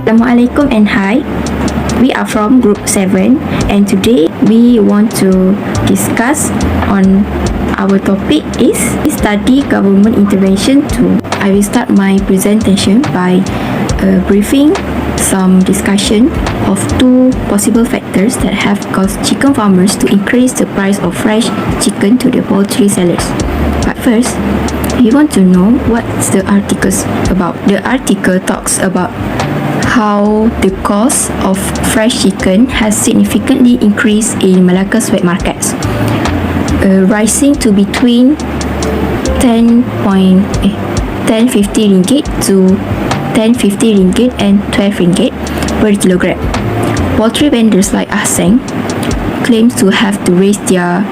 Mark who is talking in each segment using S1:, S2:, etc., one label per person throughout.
S1: Assalamualaikum and hi. We are from Group 7 and today we want to discuss on our topic is study government intervention 2. I will start my presentation by briefing some discussion of two possible factors that have caused chicken farmers to increase the price of fresh chicken to the poultry sellers. But first, we want to know what's the articles about. The article talks about how the cost of fresh chicken has significantly increased in Malacca's wet markets, rising to between 10.50 ringgit to 10.50 ringgit and 12 ringgit per kilogram. Poultry vendors like Ahseng claims to have to raise their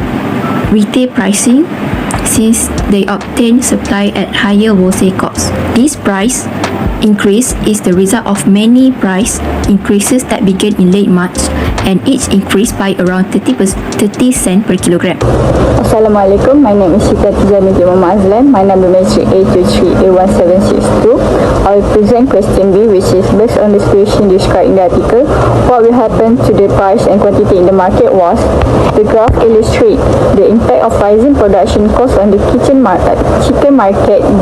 S1: retail pricing since they obtain supply at higher wholesale costs. This price increase is the result of many price increases that began in late March and each increased by around 30 cents per kilogram.
S2: Assalamualaikum, my name is Sita Tizani Azlan. My number is A23A1762. I will present question B, which is based on the situation described in the article. What will happen to the price and quantity in the market was the graph illustrates the impact of rising production costs on the chicken market.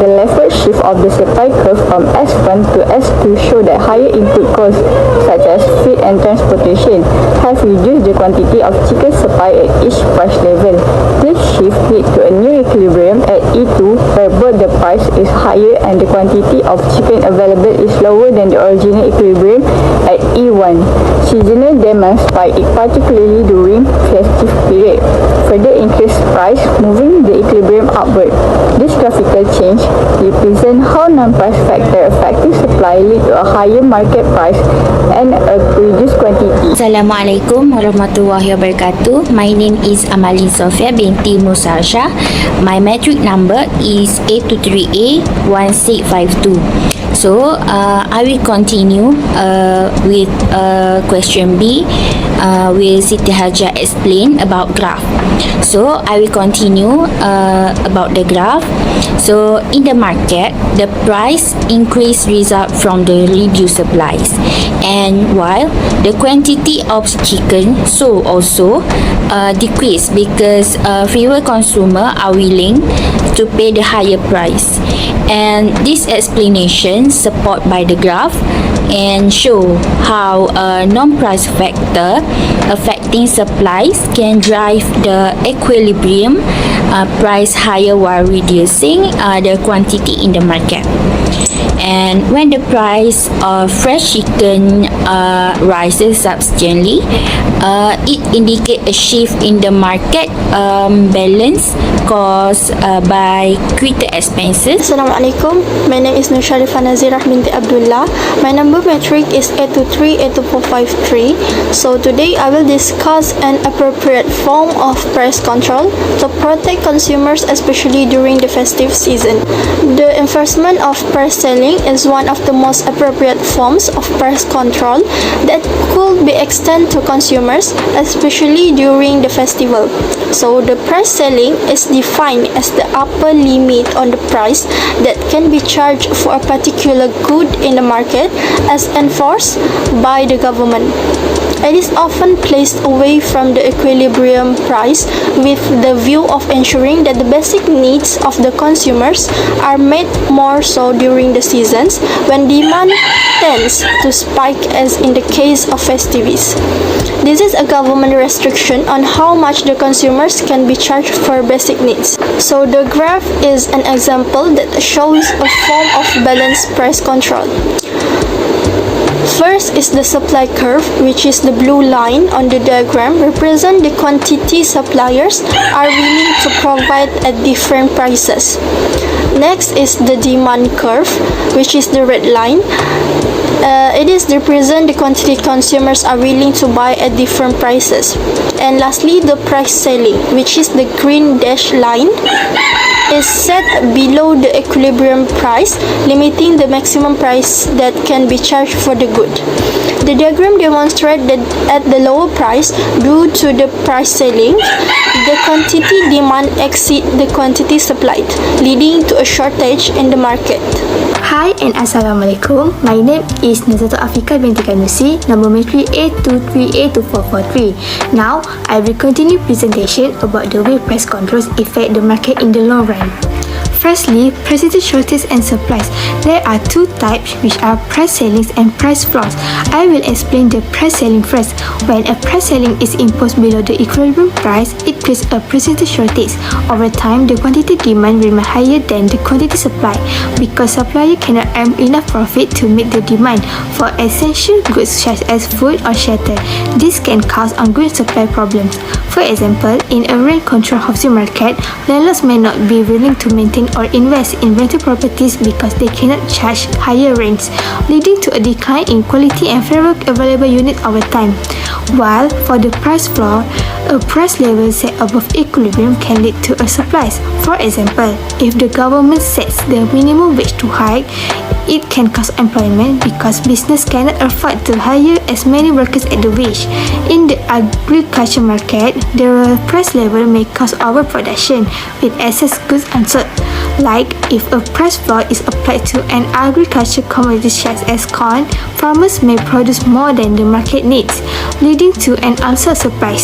S2: The leftward shift of the supply curve from S1 to S2 show that higher input costs such as feed and transportation have reduced the quantity of chicken supply at each price level. This shift leads to a new equilibrium at E2 where both the price is higher and the quantity of chicken available is lower than the original equilibrium at E1. Seasonal demand spike, particularly during festive period, further increased price, moving the equilibrium upward. This graphical change represents how non-price factor affecting supply lead to a higher market price and a reduced quantity.
S3: Assalamualaikum warahmatullahi wabarakatuh. My name is Amali Sofia binti Musasha. My metric number is A23A1652. So I will continue with question B. Will Siti Haja explain about graph. So I will continue about the graph. So in the market, the price increase result from the reduced supplies, and while the quantity of chicken also decrease because fewer consumer are willing to pay the higher price. And this explanation support by the graph and show how a non-price factor affecting supplies can drive the equilibrium price higher while reducing the quantity in the market. And when the price of fresh chicken rises substantially, it indicates a shift in the market balance caused by greater expenses.
S4: Assalamualaikum. My name is Nur Sharifah Nazirah binti Abdullah. My number metric is A23A2453. So today I will discuss an appropriate form of price control to protect consumers, especially during the festive season. The enforcement of price selling is one of the most appropriate forms of price control that could be extended to consumers, especially during the festival. So the price selling is defined as the upper limit on the price that can be charged for a particular good in the market as enforced by the government. It is often placed away from the equilibrium price with the view of ensuring that the basic needs of the consumers are met, more so during the seasons when demand tends to spike, as in the case of festivities. This is a government restriction on how much the consumers can be charged for basic needs. So the graph is an example that shows a form of balanced price control. First is the supply curve, which is the blue line on the diagram, represent the quantity suppliers are willing to provide at different prices. Next is the demand curve, which is the red line. It is represent the quantity consumers are willing to buy at different prices. And lastly, the price selling, which is the green dashed line, is set below the equilibrium price, limiting the maximum price that can be charged for the good. The diagram demonstrates that at the lower price, due to the price selling, the quantity demand exceeds the quantity supplied, leading to a shortage in the market.
S5: Hi and Assalamualaikum. My name is Nazatul Afika binti Kanusi, number matric A23A2443. Now, I will continue presentation about the way price controls affect the market in the long run. Firstly, price shortage and supplies. There are two types, which are price ceilings and price floors. I will explain the price ceiling first. When a price ceiling is imposed below the equilibrium price, it creates a price shortage. Over time, the quantity demand remains higher than the quantity supply because supplier cannot earn enough profit to meet the demand for essential goods such as food or shelter. This can cause ongoing supply problems. For example, in a rent-controlled housing market, landlords may not be willing to maintain or invest in rental properties because they cannot charge higher rents, leading to a decline in quality and fewer available units over time. While for the price floor, a price level set above equilibrium can lead to a surplus. For example, if the government sets the minimum wage too high, it can cause unemployment because business cannot afford to hire as many workers at the wage. In the agriculture market, the price level may cause overproduction with excess goods unsold. Like if a price floor is applied to an agriculture commodity such as corn, farmers may produce more than the market needs, leading to an unsold supply.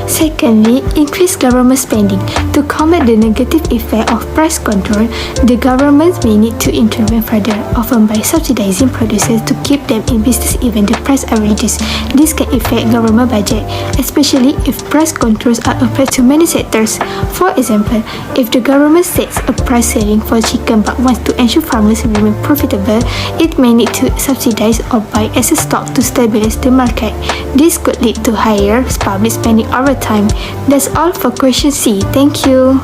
S5: Secondly, increased government spending. To combat the negative effect of price control, the government may need to intervene further, often by subsidizing producers to keep them in business even the price averages. This can affect government budget, especially if price controls are applied to many sectors. For example, if the government sets a price ceiling for chicken but wants to ensure farmers remain profitable, it may need to subsidize or buy excess stock to stabilize the market. This could lead to higher public spending over time. That's all for question C. Thank you.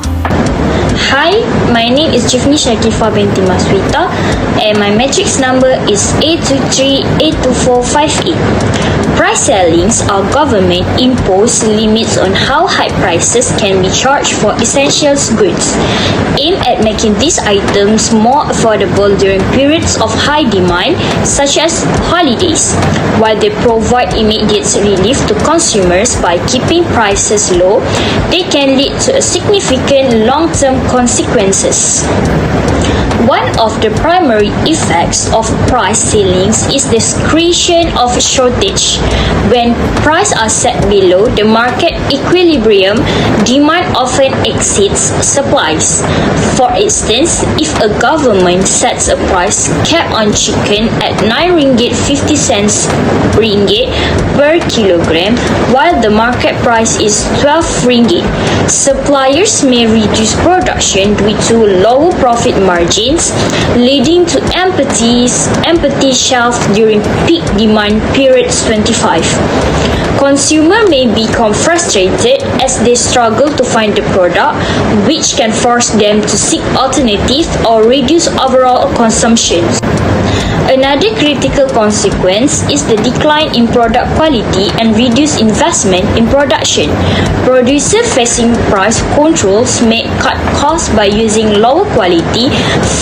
S6: Hi, my name is Jifni Shakifa binti Maswita and my matrix number is A23A2458. Price ceilings are government imposed limits on how high prices can be charged for essential goods, aimed at making these items more affordable during periods of high demand such as holidays. While they provide immediate relief to consumers by keeping prices low, they can lead to a significant long-term consequences. One of the primary effects of price ceilings is the creation of shortage. When prices are set below the market equilibrium, demand often exceeds supplies. For instance, if a government sets a price cap on chicken at 9 ringgit 50 cents per kilogram, while the market price is 12 ringgit, suppliers may reduce production due to lower profit margins, leading to empty shelves during peak demand periods 25. Consumer may become frustrated as they struggle to find the product, which can force them to seek alternatives or reduce overall consumption. Another critical consequence is the decline in product quality and reduced investment in production. Producers facing price controls may cut costs by using lower quality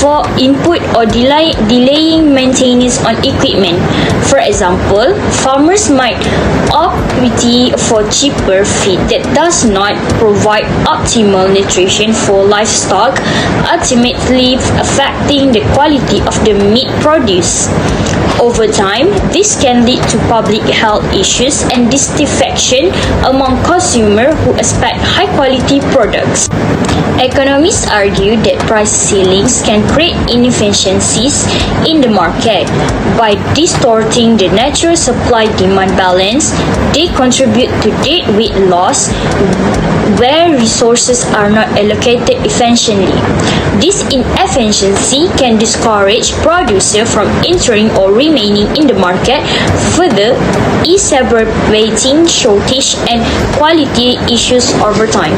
S6: for input or delaying maintenance on equipment. For example, farmers might opt for cheaper feed that does not provide optimal nutrition for livestock, ultimately affecting the quality of the meat produced. Over time, this can lead to public health issues and dissatisfaction among consumers who expect high-quality products. Economists argue that price ceilings can create inefficiencies in the market. By distorting the natural supply-demand balance, they contribute to deadweight loss where resources are not allocated efficiently. This inefficiency can discourage producers from entering or remaining in the market, further exacerbating shortage and quality issues over time.